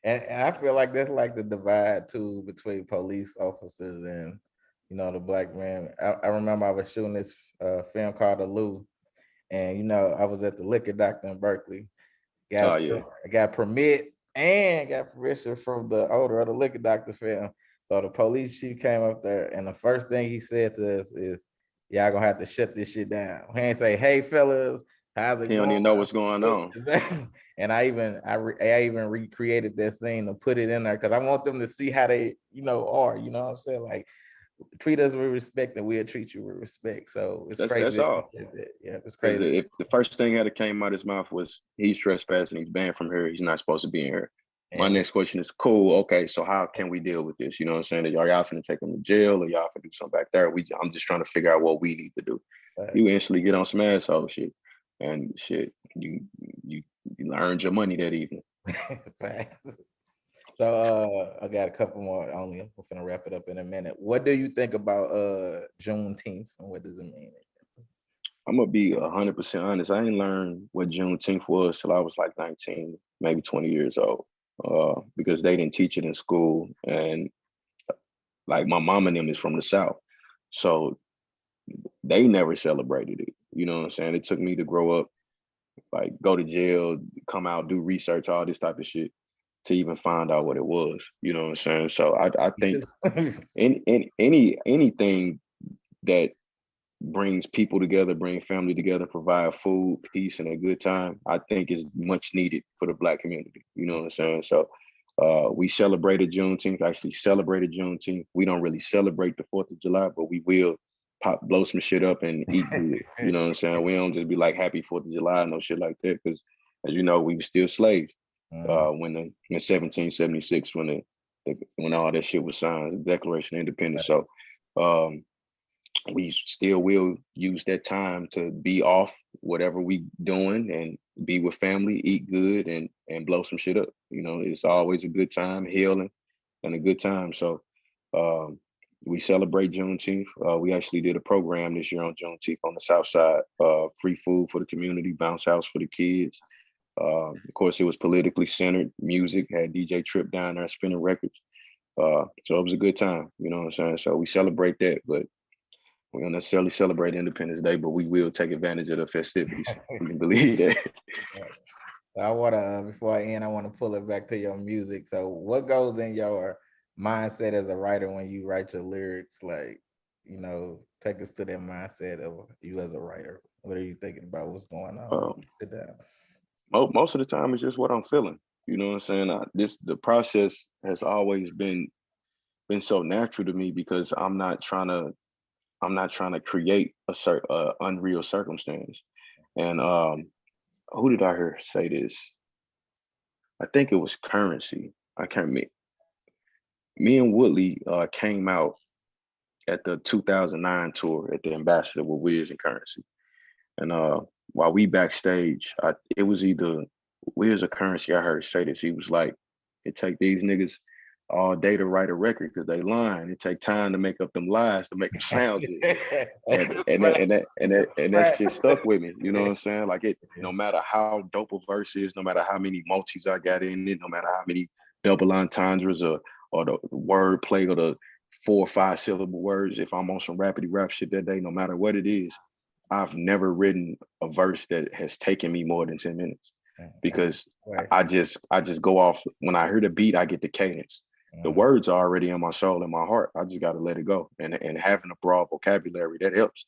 And I feel like that's like the divide too between police officers and the black man. I remember I was shooting this film called The Lou, and I was at the liquor doctor in Berkeley. Oh Got yeah. I got permit and got permission from the owner of the liquor doctor film. So the police chief came up there, and the first thing he said to us is, "Y'all gonna have to shut this shit down." He ain't say, "Hey fellas, how's it He don't going?" even know what's going on. And I even recreated that scene to put it in there because I want them to see how they are. You know what I'm saying? Like, treat us with respect, and we'll treat you with respect. So it's crazy. That's all. Yeah, it's Because crazy. if the first thing that came out of his mouth was he's trespassing, he's banned from here, he's not supposed to be in here. My And next question is, cool, okay, so how can we deal with this? You know what I'm saying? Are y'all finna take him to jail or y'all finna do something back there? I'm just trying to figure out what we need to do. You instantly get on some asshole shit. And shit, you earned your money that evening. So I got a couple more only. We're gonna wrap it up in a minute. What do you think about Juneteenth and what does it mean? I'm gonna be 100% honest. I ain't learned what Juneteenth was till I was like 19, maybe 20 years old, because they didn't teach it in school. And like my mom and them is from the South, so they never celebrated it. You know what I'm saying? It took me to grow up, like go to jail, come out, do research, all this type of shit to even find out what it was. You know what I'm saying? So I think anything that brings people together, bring family together, provide food, peace, and a good time, I think is much needed for the Black community. You know what I'm saying? So we celebrated Juneteenth, actually celebrated Juneteenth. We don't really celebrate the 4th of July, but we will blow some shit up and eat good. You know what I'm saying? We don't just be like happy 4th of July, no shit like that. Because as you know, we were still slaves when in 1776 when all that shit was signed, the Declaration of Independence. So we still will use that time to be off whatever we doing and be with family, eat good, and blow some shit up. You know, it's always a good time, healing and a good time. So we celebrate Juneteenth. We actually did a program this year on Juneteenth on the South Side, free food for the community, bounce house for the kids. Of course, it was politically centered. Music had DJ Trip down there spinning records. So it was a good time. You know what I'm saying? So we celebrate that, but we don't necessarily celebrate Independence Day, but we will take advantage of the festivities. You can believe that. I wanna before I end, I want to pull it back to your music. So what goes in your mindset as a writer when you write your lyrics? Like, take us to that mindset of you as a writer. What are you thinking about? What's going on? Um, Sit down. most of the time, it's just what I'm feeling. You know what I'm saying? The process has always been so natural to me because I'm not trying to create a unreal circumstance. And who did I hear say this? I think it was Currency. I can't me and Woodley came out at the 2009 tour at the Ambassador with Wiz and Currency. And while we backstage, it was either Wiz or Currency. I heard say this. He was like, "It take these niggas all day to write a record because they lying. It take time to make up them lies to make them sound good." And that shit stuck with me. You know what I'm saying? Like no matter how dope a verse is, no matter how many multis I got in it, no matter how many double entendres or the word play or the 4 or 5 syllable words, if I'm on some rapidy rap shit that day, no matter what it is, I've never written a verse that has taken me more than 10 minutes because I just go off. When I hear the beat, I get the cadence. The words are already in my soul and my heart. I just got to let it go. And having a broad vocabulary, that helps.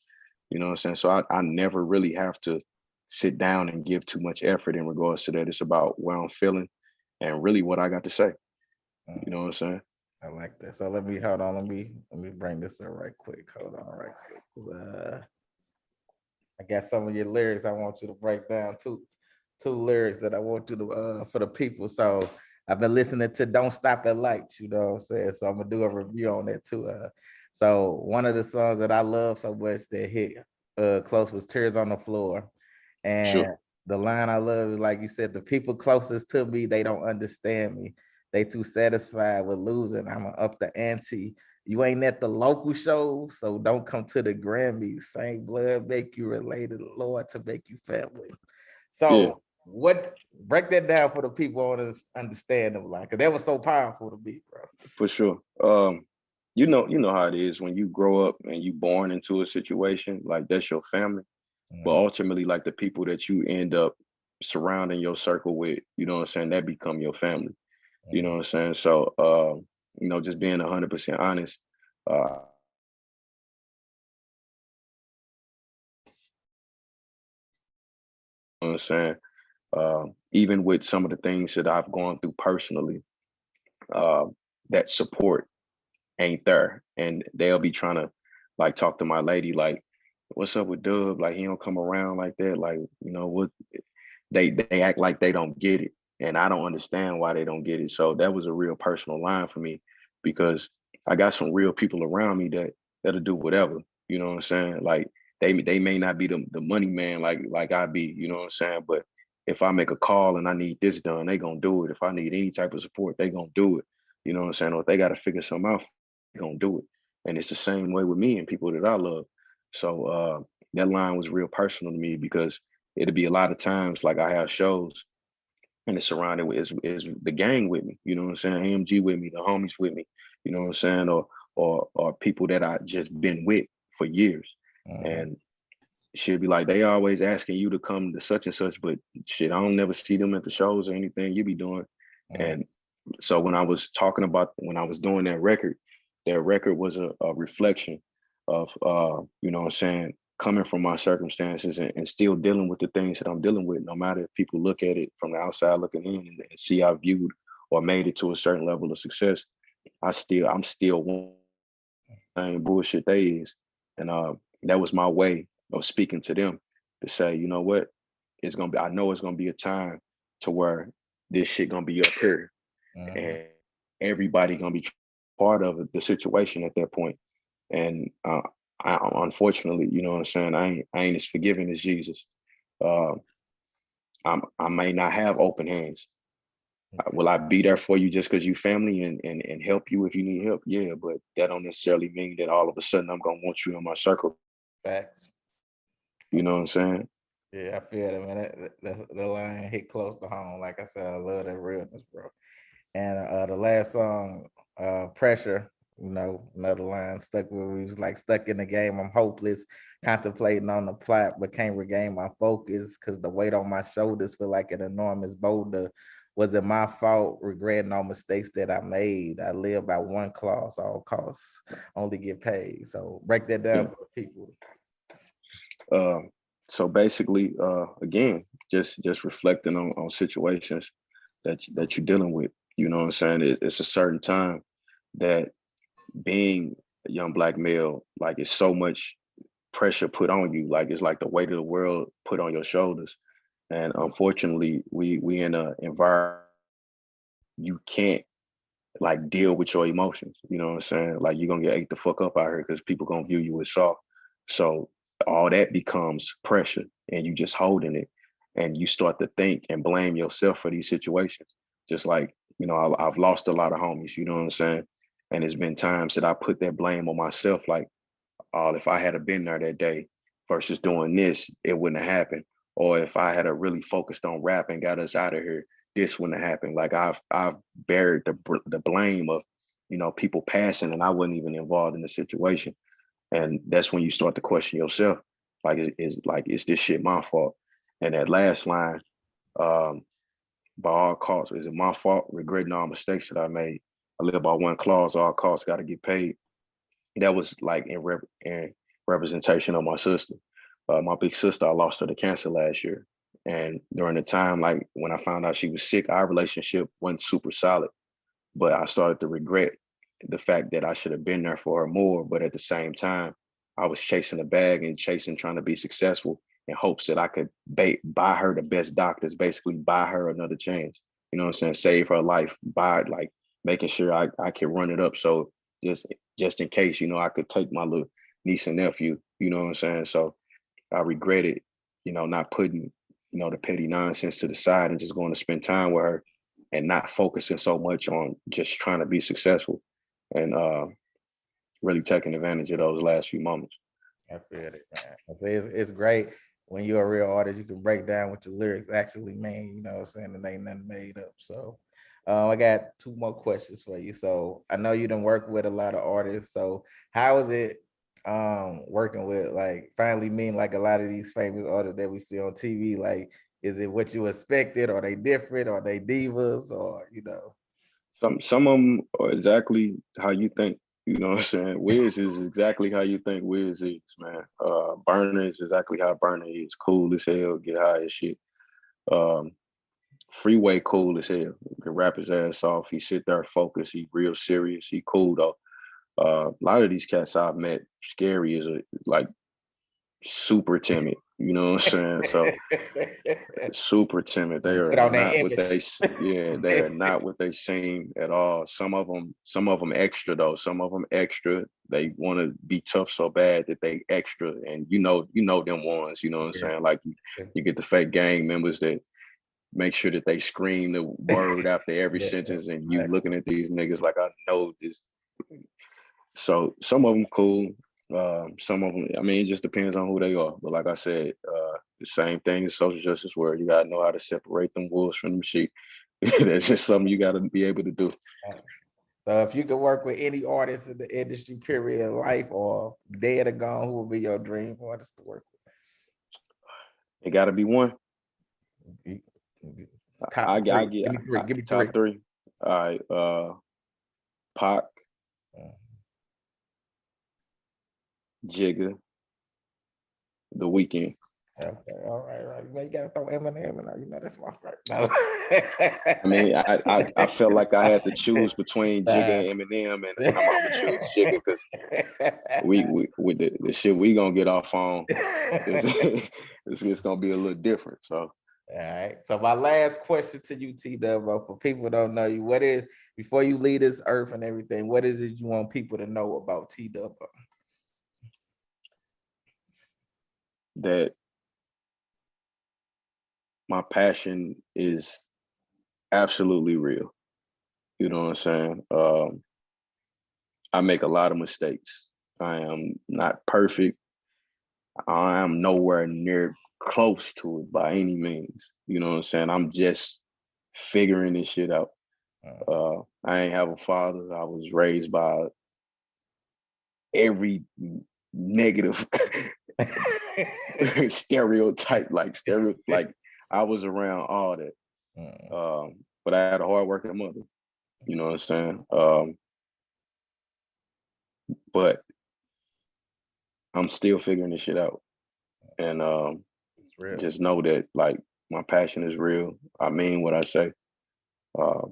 You know what I'm saying? So I never really have to sit down and give too much effort in regards to that. It's about where I'm feeling and really what I got to say. You know what I'm saying? I like that. So let me hold on. Let me bring this up right quick. Hold on, right quick. I got some of your lyrics I want you to break down. Two lyrics that I want you to for the people. So I've been listening to Don't Stop at Lights, you know what I'm saying? So I'm gonna do a review on that too. So one of the songs that I love so much that hit close was Tears on the Floor. And Sure. the line I love is like you said, the people closest to me, they don't understand me. They too satisfied with losing. I'ma up the ante. You ain't at the local shows, so don't come to the Grammys. Same blood make you related, Lord, to make you family. Yeah. So what break that down for the people on this understand them like, because that was so powerful to me, bro. For sure. You know how it is when you grow up and you born into a situation, like that's your family. But ultimately, like the people that you end up surrounding your circle with, you know what I'm saying, that become your family. You know what I'm saying? So just being 100% honest, uh you know what I'm saying? Even with some of the things that I've gone through personally, uh, that support ain't there. And they'll be trying to like talk to my lady, like, what's up with Dub? Like he don't come around like that. Like, what they act like they don't get it. And I don't understand why they don't get it. So that was a real personal line for me because I got some real people around me that'll do whatever. You know what I'm saying? Like they may not be the money man like I be, you know what I'm saying? But if I make a call and I need this done, they gonna do it. If I need any type of support, they gonna do it. You know what I'm saying? Or if they gotta figure something out, they gonna do it. And it's the same way with me and people that I love. So that line was real personal to me because it'll be a lot of times like I have shows and it's surrounded with is the gang with me, you know what I'm saying? AMG with me, the homies with me, you know what I'm saying? Or people that I just been with for years. And she'll be like, they always asking you to come to such and such, but shit, I don't never see them at the shows or anything you be doing. And so when I was talking about when I was doing that record was a reflection of you know what I'm saying, coming from my circumstances and still dealing with the things that I'm dealing with, no matter if people look at it from the outside looking in and see I viewed or made it to a certain level of success. I'm still one same bullshit they is. And that was my way of speaking to them to say, you know what, I know it's gonna be a time to where this shit gonna be up here and everybody gonna be part of the situation at that point. And unfortunately, you know what I'm saying, I ain't as forgiving as Jesus. Uh, I may not have open hands. Will I be there for you just because you family and help you if you need help? Yeah, but that don't necessarily mean that all of a sudden I'm gonna want you in my circle. Facts. You know what I'm saying? Yeah, I feel it, man. The line hit close to home. Like I said, I love that realness, bro. And the last song, Pressure, another line stuck where we was like stuck in the game. I'm hopeless, contemplating on the plot, but can't regain my focus because the weight on my shoulders feel like an enormous boulder. Was it my fault? Regretting all mistakes that I made. I live by one clause, all costs, only get paid. So break that down Yeah. for the people. So basically, again, just reflecting on situations that you're dealing with. You know what I'm saying? It's a certain time that being a young black male, like it's so much pressure put on you. Like it's like the weight of the world put on your shoulders. And unfortunately, we in an environment you can't like deal with your emotions. You know what I'm saying? Like you're gonna get ate the fuck up out here because people gonna view you as soft. So all that becomes pressure and you just holding it and you start to think and blame yourself for these situations. Just like, I've lost a lot of homies, you know what I'm saying? And it's been times that I put that blame on myself, like, oh, if I had been there that day versus doing this, it wouldn't have happened. Or if I had really focused on rap and got us out of here, this wouldn't have happened. Like I've buried the blame of, people passing and I wasn't even involved in the situation. And that's when you start to question yourself. Like, is this shit my fault? And that last line, um, by all costs, is it my fault? Regretting all mistakes that I made. I live by one clause, all costs got to get paid. That was like in representation of my sister. My big sister, I lost her to cancer last year. And during the time, like when I found out she was sick, our relationship wasn't super solid. But I started to regret the fact that I should have been there for her more. But at the same time, I was chasing a bag and trying to be successful in hopes that I could buy her the best doctors, basically buy her another chance. You know what I'm saying? Save her life, buy like making sure I could run it up. So just just in case, I could take my little niece and nephew, you know what I'm saying? So I regretted, not putting, the petty nonsense to the side and just going to spend time with her and not focusing so much on just trying to be successful and really taking advantage of those last few moments. I feel it, man. It's great. when you're a real artist, you can break down what your lyrics actually mean, you know what I'm saying? And ain't nothing made up. So I got two more questions for you. So I know you done work with a lot of artists. So how is it working with like finally meeting like a lot of these famous artists that we see on TV? Like, is it what you expected? Are they different? Are they divas? Or you know? Some of them are exactly how you think. You know what I'm saying? Wiz is exactly how you think Wiz is, man. Burner is exactly how Burner is. Cool as hell, get high as shit. Um, Freeway cool as hell. Can rap his ass off. He sit there focused. He real serious. He cool though. A lot of these cats I've met, Scary is like super timid. You know what I'm saying? So super timid. They Put are on that not what image. yeah, they are not what they seem at all. Some of them extra though. Some of them extra. They want to be tough so bad that they extra, and you know them ones. You know what I'm saying? Like you get the fake gang members that make sure that they scream the word after every Yeah, sentence, and you looking at these niggas like I know this. So some of them cool. Some of them, I mean, it just depends on who they are. But like I said, the same thing as social justice world. You gotta know how to separate them wolves from them sheep. That's just something you gotta be able to do. So if you could work with any artist in the industry, period, in life or dead or gone, who would be your dream artist to work It gotta be one. with? I Top three. get Give me three. Give me three. top three. All right, Pac, Uh, Jigga, The Weeknd. Okay, all right. You gotta throw Eminem in there. You know that's my favorite. No. I mean, I felt like I had to choose between Jigga and Eminem, and I'm gonna choose Jigga because we with the shit we gonna get off on, it's just gonna be a little different. So All right. So my last question to you, T Dubbo, for people who don't know you, what is before you leave this earth and everything, what is it you want people to know about T Dubbo? that my passion is absolutely real. You know what I'm saying? I make a lot of mistakes. I am not perfect. I am nowhere near close to it by any means. You know what I'm saying? I'm just figuring this shit out. I ain't have a father. I was raised by every negative stereotype, like I was around all that. But I had a hardworking mother. You know what I'm saying? But I'm still figuring this shit out. And just know that like my passion is real. I mean what I say. Uh,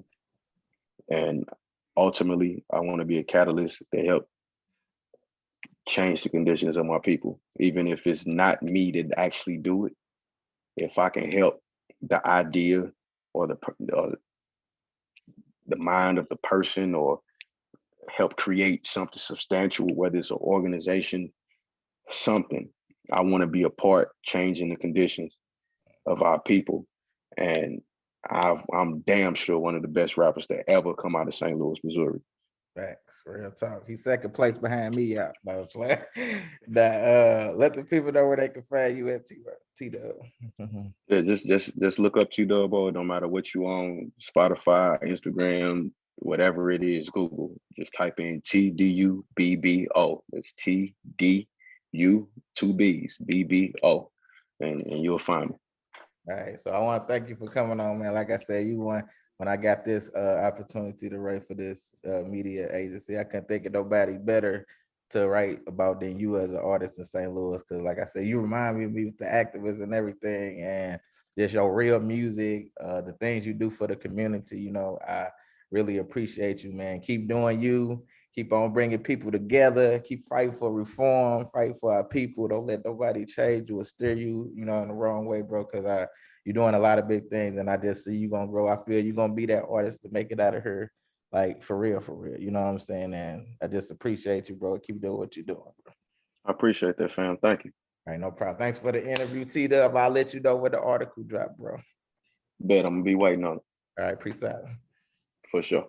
and ultimately, I want to be a catalyst to help change the conditions of my people, even if it's not me to actually do it. If I can help the idea or the mind of the person, or help create something substantial, whether it's an organization, something. I want to be a part changing the conditions of our people. And I'm damn sure one of the best rappers to ever come out of St. Louis, Missouri. Facts, real talk. He's second place behind me out. No, let the people know where they can find you at T Dub. Yeah, just look up Dubbo. No matter what you on, Spotify, Instagram, whatever it is, Google. Just type in TDUBBO. It's TDU, two B's, BBO, and you'll find me. All right. So I want to thank you for coming on, man. Like I said, you won when I got this opportunity to write for this media agency. I couldn't think of nobody better to write about than you as an artist in St. Louis. Cause like I said, you remind me of me with the activists and everything, and just your real music, the things you do for the community. You know, I really appreciate you, man. Keep doing you. Keep on bringing people together. Keep fighting for reform. Fight for our people. Don't let nobody change you or steer you, you know, in the wrong way, bro. Cause you're doing a lot of big things, and I just see you gonna grow. I feel you're gonna be that artist to make it out of here, like for real, for real. You know what I'm saying? And I just appreciate you, bro. Keep doing what you're doing, bro. I appreciate that, fam. Thank you. All right, no problem. Thanks for the interview, T Dub. I'll let you know when the article drop, bro. Bet I'm gonna be waiting on it. All right, peace out. For sure.